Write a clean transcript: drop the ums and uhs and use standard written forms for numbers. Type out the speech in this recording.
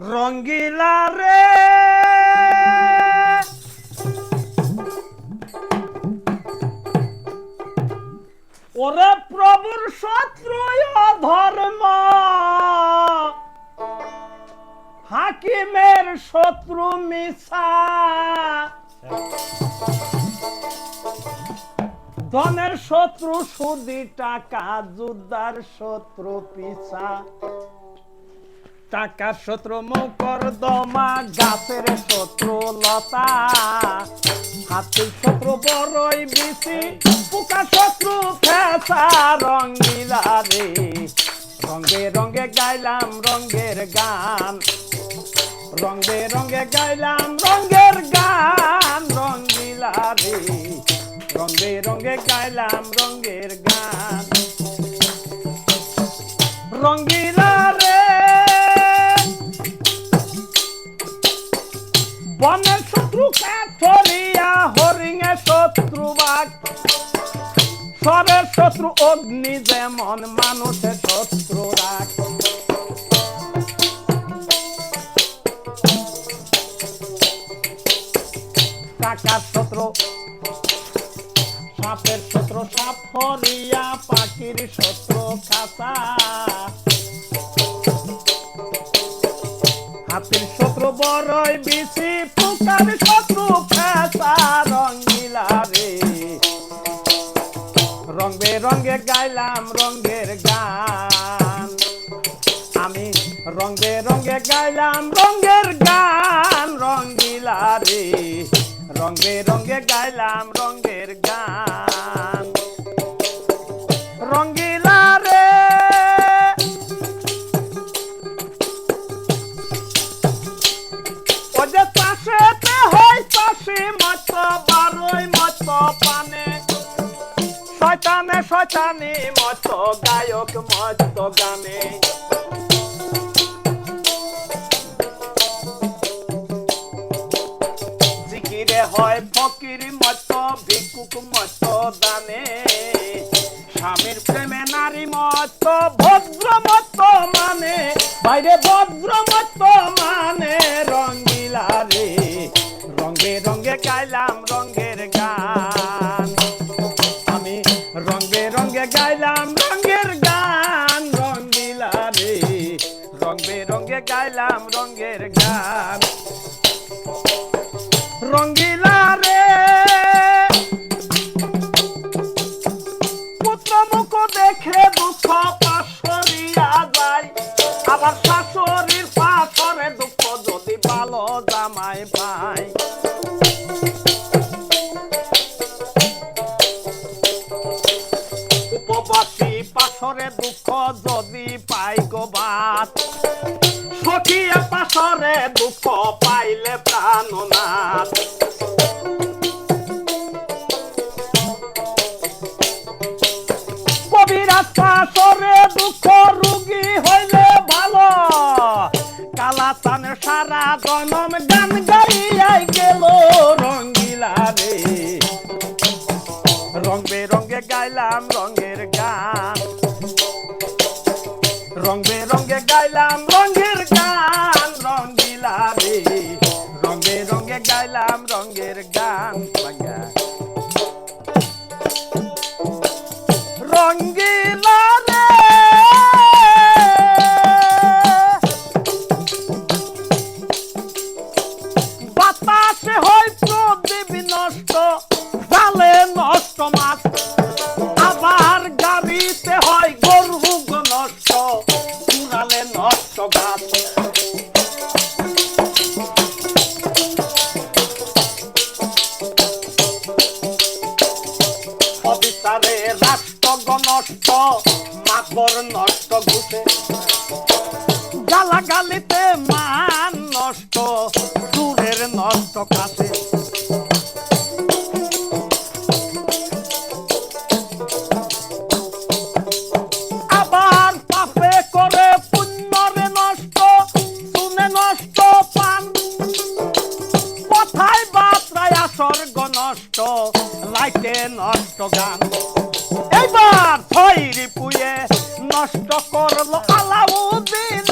রঙ্গিলা রে ওরে প্রভুর শত্রু অধর্ম হাকিমের শত্রু মিছা ধনের শত্রু সুদি টাকা যুদ্ধার শত্রু পিছা টাকার শত্রু মোকদ্দমা গাছের শত্রু লতা হাতির শত্রু বড়ই বিচি পোকা শত্রু ফেসা রঙ্গিলা রে রঙে রঙে গাইলাম রঙের গান রঙে রঙে গাইলাম রঙের গান রঙ্গিলা রে রঙে রঙে গাইলাম রঙের গান রঙ্গিলা রে বনের শত্রু কাঠরিয়া হরিণে শত্রু বাঘ স্বরের শত্রু অগ্নি যেমন মানুষের শত্রু রাগ টাকার শত্রু সাপের শত্রু সাপ হরিয়া পাখির শত্রু খাঁচা হাতির শত্রু বড়ই বিচি পোকার শত্রু ফেসা রঙ্গিলা রে রং বেরঙে গাইলাম রঙের গান আমি রং বেরঙে গাইলাম রঙের গান রঙ্গিলা রে রং বেরঙে গাইলাম রঙের গান রঙ্গিলা রে ওদের চাষেতে হয় চাষি মত বারোই মত পানে শয়তানে শয়তানি মত গায়ক মত গানে জিকিরে হয় ফকির মত ভিক্ষুক মত দানে স্বামীর প্রেমে নারী মত ভদ্র মত মানে বাইরে ভদ্র মত মানে রঙ্গিলা রে রঙে রঙে গাইলাম রঙের গান আমি রঙে রঙে গাইলাম রঙের গান রঙ্গিলা রে রঙে রঙে গাইলাম রঙের গান রঙ্গিলা রে পুত্র মুখ দেখে দুঃখ পাশরিয়া যায় আবার শাশুড়ির পাশরে দুঃখ যদি ভালো জামাই পায় উপবাসী পাশরে দুঃখ যদি পাই গো বাত সখিয়া পাশরে দুঃখ পাইলে প্রাণনাথ কবিরাজ পাশরে দুঃখ রুগী হইলে ভালো কালাচান সারা জনম গান গাইয়াই গেল রঙ্গিলা রে রং বেরঙে গাইলাম রঙের গান রং বেরঙে গাইলাম রঙের গান রঙ্গিলা রে রং বেরঙে গাইলাম রঙের গান রঙ্গিলা রে বাতাসে হয় প্রদীপ নষ্ট জালে নষ্ট মাছ আবার গাড়িতে হয় গরু নষ্ট কুড়ালে নষ্ট গাছ অবিচারে রাষ্ট্র নষ্ট মাকড় নষ্ট ঘুষে গালাগালিতে মান নষ্ট সুরের নষ্ট কাছে আবার পাপে করে পুণ্যরে নষ্ট শুনে নষ্ট পান কথায় বার্তায় স্বর্গ নষ্ট লাইটে নষ্ট গান এবার থইরি পুয়ে নষ্ট করলো আলা সালাউদ্দিন